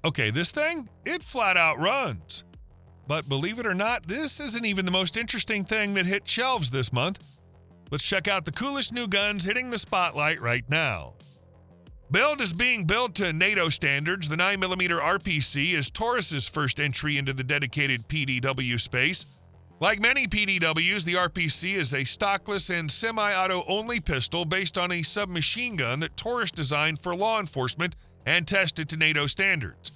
Okay, this thing, it flat out runs. But believe it or not, this isn't even the most interesting thing that hit shelves this month. Let's check out the coolest new guns hitting the spotlight right now. Billed as being built to NATO standards, the 9mm RPC is Taurus's first entry into the dedicated PDW space. Like many PDWs, the RPC is a stockless and semi-auto only pistol based on a submachine gun that Taurus designed for law enforcement and tested to NATO standards.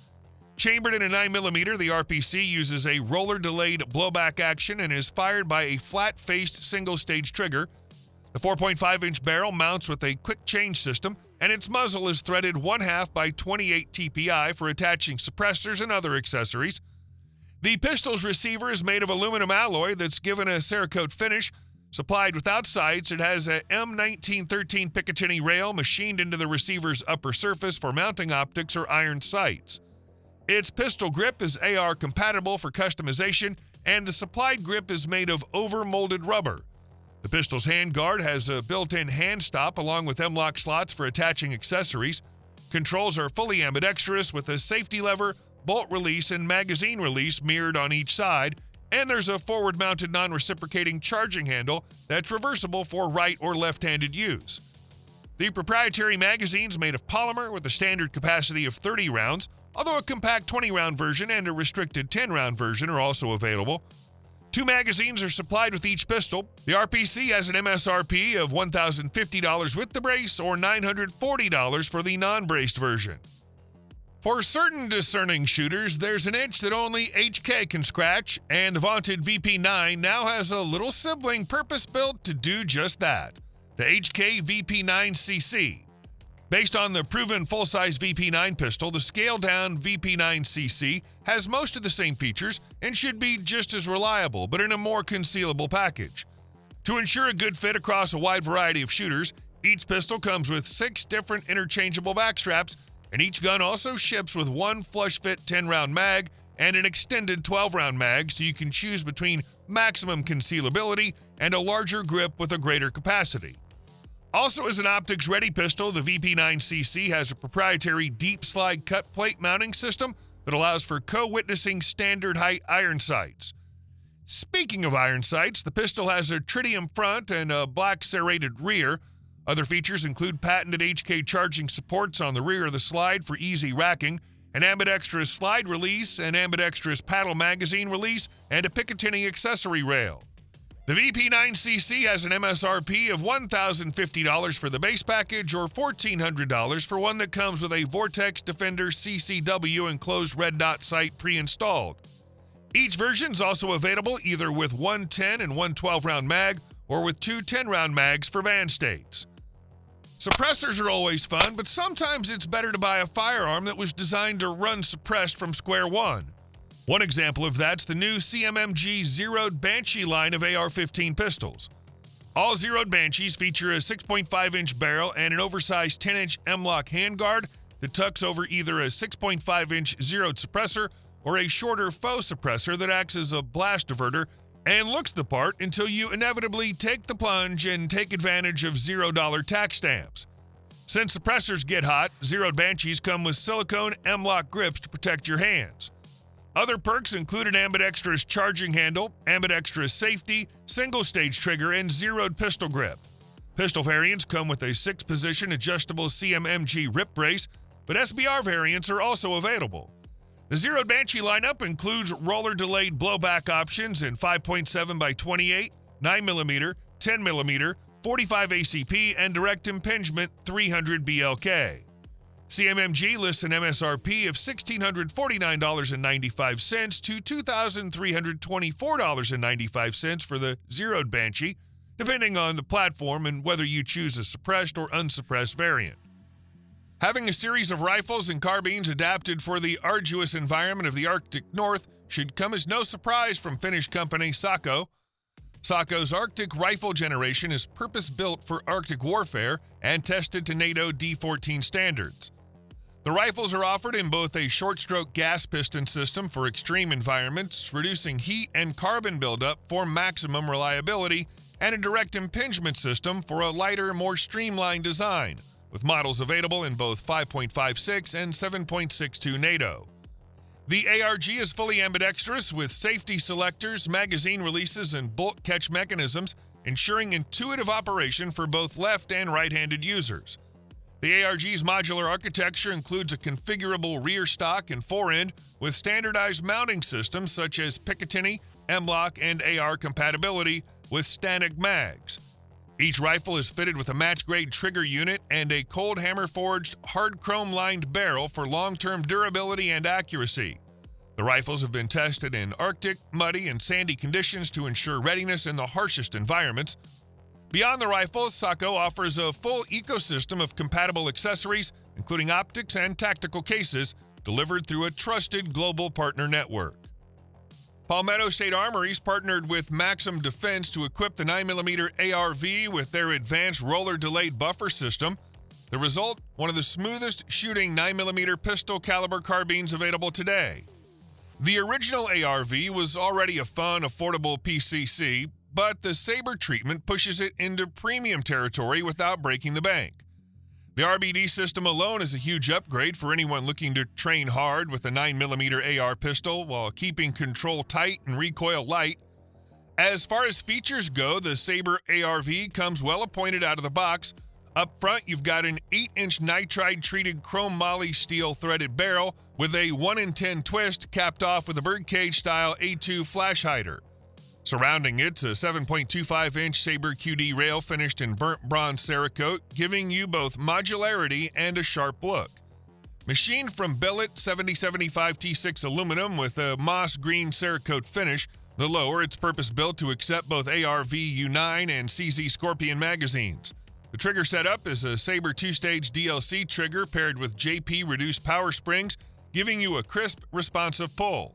Chambered in a 9mm, the RPC uses a roller-delayed blowback action and is fired by a flat-faced single-stage trigger. The 4.5-inch barrel mounts with a quick-change system, and its muzzle is threaded 1/2 by 28 TPI for attaching suppressors and other accessories. The pistol's receiver is made of aluminum alloy that's given a Cerakote finish. Supplied without sights, it has a M1913 Picatinny rail machined into the receiver's upper surface for mounting optics or iron sights. Its pistol grip is AR compatible for customization, and the supplied grip is made of over-molded rubber. The pistol's handguard has a built-in hand stop along with M-lock slots for attaching accessories. Controls are fully ambidextrous with a safety lever, bolt release, and magazine release mirrored on each side, and there's a forward-mounted non-reciprocating charging handle that's reversible for right or left-handed use. The proprietary magazine's made of polymer with a standard capacity of 30 rounds, although a compact 20-round version and a restricted 10-round version are also available. 2 magazines are supplied with each pistol. The RPC has an MSRP of $1,050 with the brace or $940 for the non-braced version. For certain discerning shooters, there's an itch that only HK can scratch, and the vaunted VP9 now has a little sibling purpose-built to do just that, the HK VP9CC. Based on the proven full-size VP9 pistol, the scaled-down VP9CC has most of the same features and should be just as reliable, but in a more concealable package. To ensure a good fit across a wide variety of shooters, each pistol comes with 6 different interchangeable backstraps, and each gun also ships with 1 flush-fit 10-round mag and an extended 12-round mag, so you can choose between maximum concealability and a larger grip with a greater capacity. Also, as an optics-ready pistol, the VP9CC has a proprietary deep slide cut plate mounting system that allows for co-witnessing standard height iron sights. Speaking of iron sights, the pistol has a tritium front and a black serrated rear. Other features include patented HK charging supports on the rear of the slide for easy racking, an ambidextrous slide release, an ambidextrous paddle magazine release, and a Picatinny accessory rail. The VP9CC has an MSRP of $1,050 for the base package or $1,400 for one that comes with a Vortex Defender CCW enclosed red dot sight pre-installed. Each version is also available either with 1 10 and 1 12-round mag or with 2 10-round mags for van states. Suppressors are always fun, but sometimes it's better to buy a firearm that was designed to run suppressed from square one. One example of that's the new CMMG Zeroed Banshee line of AR-15 pistols. All Zeroed Banshees feature a 6.5-inch barrel and an oversized 10-inch M-lock handguard that tucks over either a 6.5-inch zeroed suppressor or a shorter faux suppressor that acts as a blast diverter and looks the part until you inevitably take the plunge and take advantage of $0 tax stamps. Since suppressors get hot, Zeroed Banshees come with silicone M-lock grips to protect your hands. Other perks include an ambidextrous charging handle, ambidextrous safety, single-stage trigger, and zeroed pistol grip. Pistol variants come with a 6-position adjustable CMMG rip brace, but SBR variants are also available. The Zeroed Banshee lineup includes roller-delayed blowback options in 5.7 by 28, 9mm, 10mm, 45 ACP, and direct impingement 300 BLK. CMMG lists an MSRP of $1,649.95 to $2,324.95 for the Zeroed Banshee, depending on the platform and whether you choose a suppressed or unsuppressed variant. Having a series of rifles and carbines adapted for the arduous environment of the Arctic North should come as no surprise from Finnish company Sako. Sako's Arctic rifle generation is purpose-built for Arctic warfare and tested to NATO D14 standards. The rifles are offered in both a short-stroke gas piston system for extreme environments, reducing heat and carbon buildup for maximum reliability, and a direct impingement system for a lighter, more streamlined design, with models available in both 5.56 and 7.62 NATO. The ARG is fully ambidextrous with safety selectors, magazine releases, and bolt catch mechanisms, ensuring intuitive operation for both left and right-handed users. The ARG's modular architecture includes a configurable rear stock and forend with standardized mounting systems such as Picatinny, M-LOK, and AR compatibility with Stanek mags. Each rifle is fitted with a match-grade trigger unit and a cold hammer-forged, hard chrome-lined barrel for long-term durability and accuracy. The rifles have been tested in Arctic, muddy, and sandy conditions to ensure readiness in the harshest environments. Beyond the rifle, Sako offers a full ecosystem of compatible accessories, including optics and tactical cases, delivered through a trusted global partner network. Palmetto State Armories partnered with Maxim Defense to equip the 9mm ARV with their advanced roller-delayed buffer system. The result, one of the smoothest shooting 9mm pistol caliber carbines available today. The original ARV was already a fun, affordable PCC, but the Saber treatment pushes it into premium territory without breaking the bank. The RBD system alone is a huge upgrade for anyone looking to train hard with a 9mm AR pistol while keeping control tight and recoil light. As far as features go, the Saber ARV comes well appointed out of the box. Up front, you've got an 8-inch nitride-treated chrome moly steel threaded barrel with a 1-in-10 twist capped off with a birdcage-style A2 flash hider. Surrounding it's a 7.25-inch Saber QD rail finished in burnt bronze Cerakote, giving you both modularity and a sharp look. Machined from billet 7075 T6 aluminum with a moss green Cerakote finish, the lower it's purpose-built to accept both ARV U9 and CZ Scorpion magazines. The trigger setup is a Saber 2-stage DLC trigger paired with JP reduced power springs, giving you a crisp, responsive pull.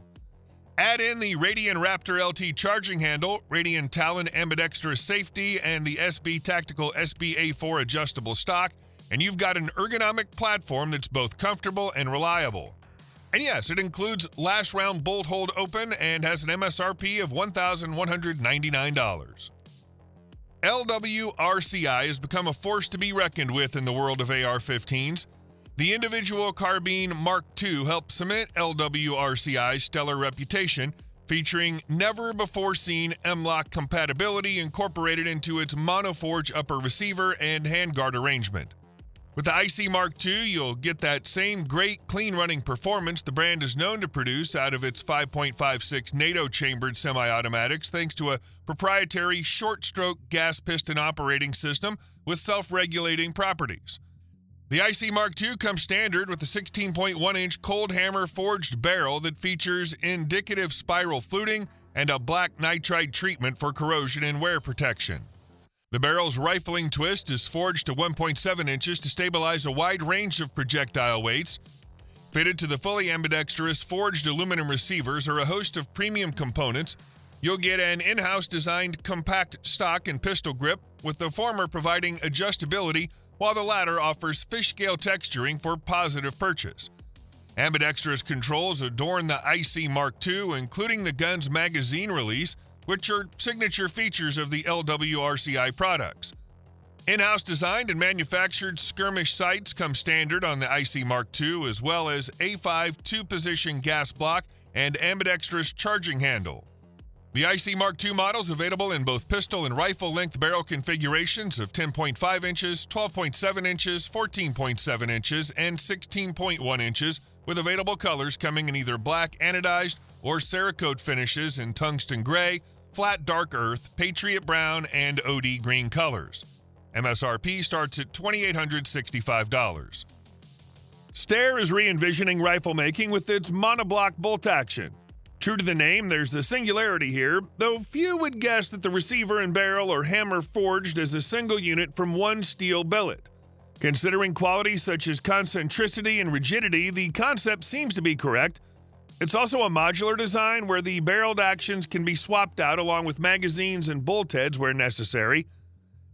Add in the Radian Raptor LT charging handle, Radian Talon ambidextrous safety, and the SB Tactical SB-A4 adjustable stock, and you've got an ergonomic platform that's both comfortable and reliable. And yes, it includes last round bolt hold open and has an MSRP of $1,199. LWRCI has become a force to be reckoned with in the world of AR-15s. The individual carbine Mark II helped cement LWRCI's stellar reputation, featuring never-before-seen M-LOK compatibility incorporated into its monoforge upper receiver and handguard arrangement. With the IC Mark II, you'll get that same great, clean-running performance the brand is known to produce out of its 5.56 NATO-chambered semi-automatics thanks to a proprietary short-stroke gas piston operating system with self-regulating properties. The IC Mark II comes standard with a 16.1-inch cold hammer forged barrel that features indicative spiral fluting and a black nitride treatment for corrosion and wear protection. The barrel's rifling twist is forged to 1.7 inches to stabilize a wide range of projectile weights. Fitted to the fully ambidextrous forged aluminum receivers are a host of premium components. You'll get an in-house designed compact stock and pistol grip, with the former providing adjustability while the latter offers fish scale texturing for positive purchase. Ambidextrous controls adorn the IC Mark II, including the gun's magazine release, which are signature features of the LWRCI products. In-house designed and manufactured skirmish sights come standard on the IC Mark II, as well as A5 2-position gas block and ambidextrous charging handle. The IC Mark II models available in both pistol and rifle length barrel configurations of 10.5 inches, 12.7 inches, 14.7 inches, and 16.1 inches, with available colors coming in either black anodized or Cerakote finishes in tungsten gray, flat dark earth, patriot brown, and OD green colors. MSRP starts at $2,865. Steyr is re-envisioning rifle making with its monobloc bolt action. True to the name, there's a singularity here, though few would guess that the receiver and barrel are hammer forged as a single unit from one steel billet. Considering qualities such as concentricity and rigidity, the concept seems to be correct. It's also a modular design where the barreled actions can be swapped out along with magazines and bolt heads where necessary.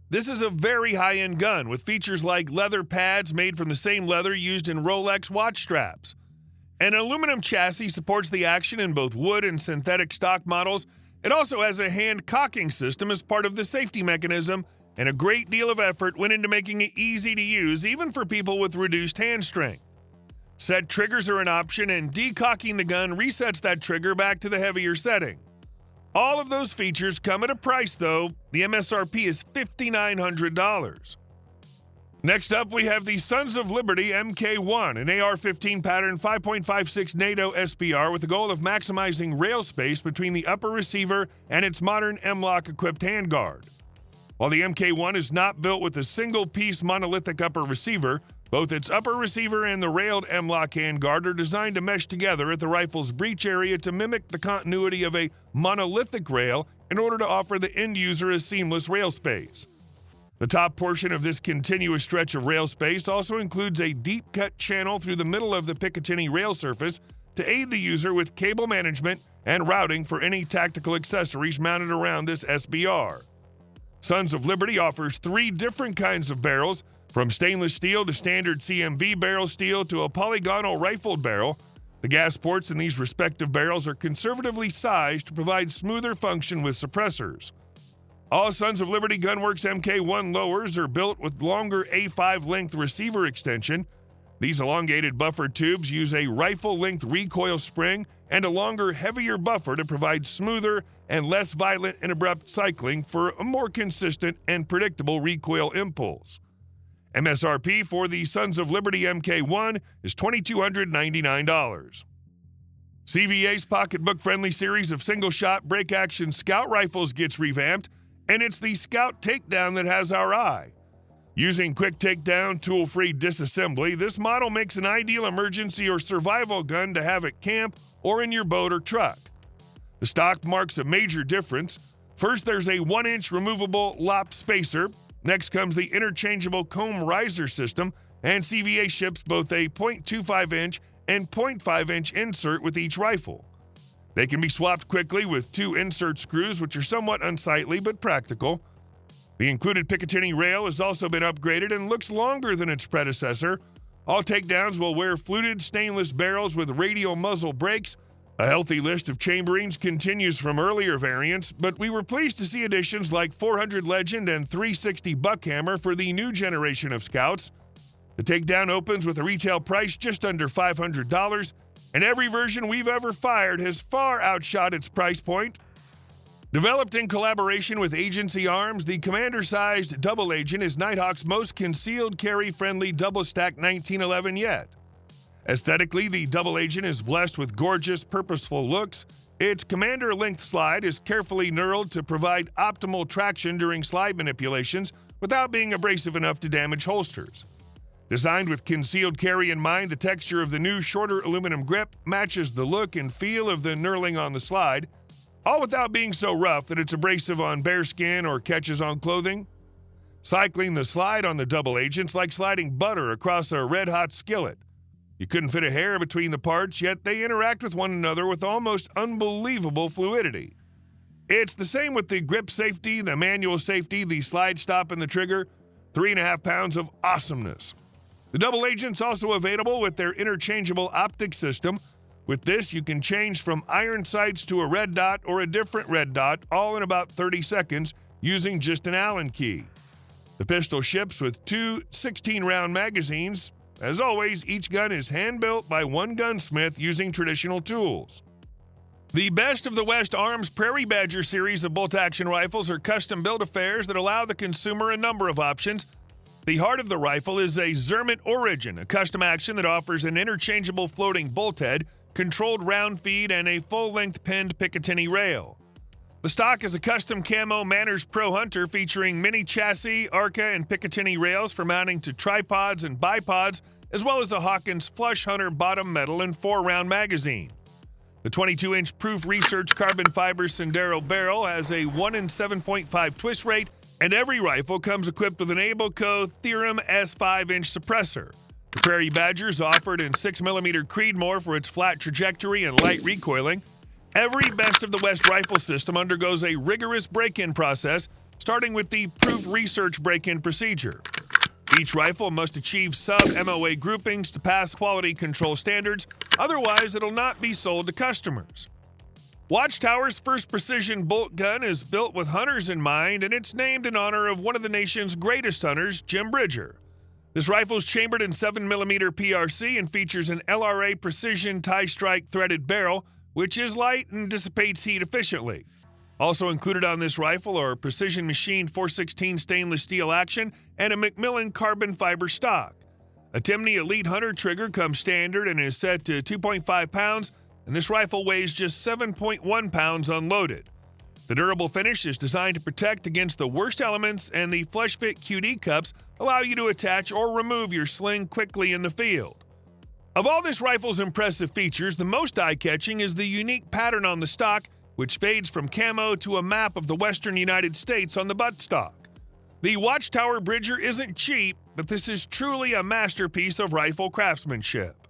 This is a very high-end gun with features like leather pads made from the same leather used in Rolex watch straps. An aluminum chassis supports the action in both wood and synthetic stock models. It also has a hand cocking system as part of the safety mechanism, and a great deal of effort went into making it easy to use, even for people with reduced hand strength. Set triggers are an option, and decocking the gun resets that trigger back to the heavier setting. All of those features come at a price, though. The MSRP is $5,900. Next up, we have the Sons of Liberty MK1, an AR-15 pattern 5.56 NATO SPR with the goal of maximizing rail space between the upper receiver and its modern M-LOK-equipped handguard. While the MK1 is not built with a single-piece monolithic upper receiver, both its upper receiver and the railed M-LOK handguard are designed to mesh together at the rifle's breech area to mimic the continuity of a monolithic rail in order to offer the end user a seamless rail space. The top portion of this continuous stretch of rail space also includes a deep-cut channel through the middle of the Picatinny rail surface to aid the user with cable management and routing for any tactical accessories mounted around this SBR. Sons of Liberty offers 3 different kinds of barrels, from stainless steel to standard CMV barrel steel to a polygonal rifled barrel. The gas ports in these respective barrels are conservatively sized to provide smoother function with suppressors. All Sons of Liberty Gunworks MK1 lowers are built with longer A5 length receiver extension. These elongated buffer tubes use a rifle-length recoil spring and a longer, heavier buffer to provide smoother and less violent and abrupt cycling for a more consistent and predictable recoil impulse. MSRP for the Sons of Liberty MK1 is $2,299. CVA's pocketbook-friendly series of single-shot break-action scout rifles gets revamped, and it's the Scout Takedown that has our eye. Using quick takedown, tool-free disassembly, this model makes an ideal emergency or survival gun to have at camp or in your boat or truck. The stock marks a major difference. First, there's a 1-inch removable lopped spacer. Next comes the interchangeable comb riser system, and CVA ships both a .25-inch and .5-inch insert with each rifle. They can be swapped quickly with 2 insert screws, which are somewhat unsightly but practical. The included Picatinny rail has also been upgraded and looks longer than its predecessor. All takedowns will wear fluted stainless barrels with radial muzzle brakes. A healthy list of chamberings continues from earlier variants, but we were pleased to see additions like 400 Legend and 360 Buckhammer for the new generation of Scouts. The takedown opens with a retail price just under $500, and every version we've ever fired has far outshot its price point. Developed in collaboration with Agency Arms, the commander-sized Double Agent is Nighthawk's most concealed carry-friendly double-stack 1911 yet. Aesthetically, the Double Agent is blessed with gorgeous, purposeful looks. Its commander-length slide is carefully knurled to provide optimal traction during slide manipulations without being abrasive enough to damage holsters. Designed with concealed carry in mind, the texture of the new shorter aluminum grip matches the look and feel of the knurling on the slide, all without being so rough that it's abrasive on bare skin or catches on clothing. Cycling the slide on the Double Agent's like sliding butter across a red-hot skillet. You couldn't fit a hair between the parts, yet they interact with one another with almost unbelievable fluidity. It's the same with the grip safety, the manual safety, the slide stop, and the trigger. 3.5 pounds of awesomeness. The Double Agent's also available with their interchangeable optic system. With this, you can change from iron sights to a red dot or a different red dot, all in about 30 seconds, using just an Allen key. The pistol ships with 2 16-round magazines. As always, each gun is hand-built by one gunsmith using traditional tools. The Best of the West Arms Prairie Badger series of bolt-action rifles are custom-built affairs that allow the consumer a number of options. The heart of the rifle is a Zermatt Origin, a custom action that offers an interchangeable floating bolt head, controlled round feed, and a full-length pinned Picatinny rail. The stock is a custom camo Manners Pro Hunter featuring mini chassis, Arca, and Picatinny rails for mounting to tripods and bipods, as well as a Hawkins Flush Hunter bottom metal and 4-round magazine. The 22-inch Proof Research carbon fiber Sendero barrel has a 1 in 7.5 twist rate, and every rifle comes equipped with an Abelco Theorem S 5-inch suppressor. The Prairie Badger is offered in 6mm Creedmoor for its flat trajectory and light recoiling. Every Best of the West rifle system undergoes a rigorous break-in process, starting with the Proof Research break-in procedure. Each rifle must achieve sub-MOA groupings to pass quality control standards, otherwise it'll not be sold to customers. Watchtower's first precision bolt gun is built with hunters in mind, and it's named in honor of one of the nation's greatest hunters, Jim Bridger. This rifle is chambered in 7mm PRC and features an LRA precision tie-strike threaded barrel, which is light and dissipates heat efficiently. Also included on this rifle are precision machined 416 stainless steel action and a Macmillan carbon fiber stock. A Timney Elite Hunter trigger comes standard and is set to 2.5 pounds, and this rifle weighs just 7.1 pounds unloaded. The durable finish is designed to protect against the worst elements, and the flush-fit QD cups allow you to attach or remove your sling quickly in the field. Of all this rifle's impressive features, the most eye-catching is the unique pattern on the stock, which fades from camo to a map of the western United States on the buttstock. The Watchtower Bridger isn't cheap, but this is truly a masterpiece of rifle craftsmanship.